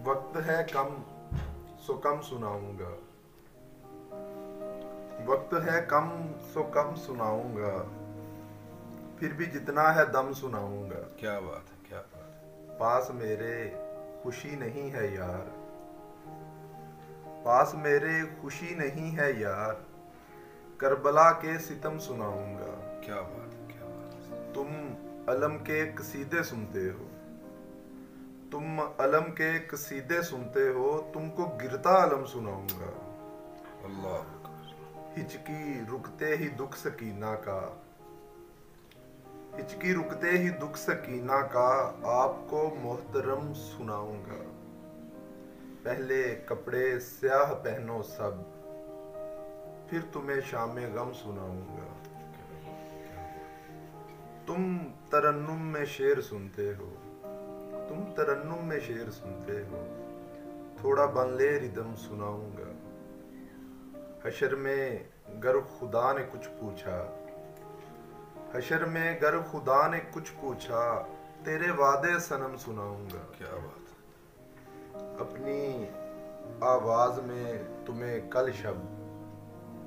وقت ہے کم سو کم سناؤں گا، وقت ہے کم سو کم سناؤں گا، پھر بھی جتنا ہے دم سناؤں گا۔ کیا بات ہے، کیا بات ہے۔ پاس میرے خوشی نہیں ہے یار، پاس میرے خوشی نہیں ہے یار، کربلا کے ستم سناؤں گا۔ کیا بات ہے، کیا بات ہے۔ تم علم کے قصیدے سنتے ہو، تم علم کے قصیدے سنتے ہو، تم کو گرتا علم سناؤں گا۔ اللہ اکبر۔ ہچکی رکتے ہی دکھ سکینہ کا، ہچکی رکتے ہی دکھ سکینہ کا، آپ کو محترم سناؤں گا۔ پہلے کپڑے سیاہ پہنو سب، پھر تمہیں شام غم سناؤں گا۔ تم ترنم میں شعر سنتے ہو، تم ترنم میں شعر سنتے ہو، تھوڑا بن لے ردم سناؤں گا۔ حشر میں گر خدا نے کچھ پوچھا، حشر میں گر خدا نے کچھ پوچھا، تیرے وعدے صنم سناؤں گا۔ کیا بات ہے۔ اپنی آواز میں تمہیں کل شب،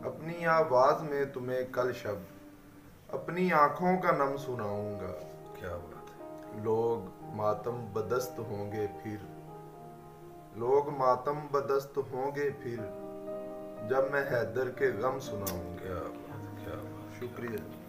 اپنی آواز میں تمہیں کل شب، اپنی آنکھوں کا نم سناؤں گا۔ کیا بات ہے۔ لوگ ماتم بدست ہوں گے پھر، لوگ ماتم بدست ہوں گے پھر، جب میں حیدر کے غم سناؤں گا۔ کیا بات ہے، کیا بات ہے۔ شکریہ۔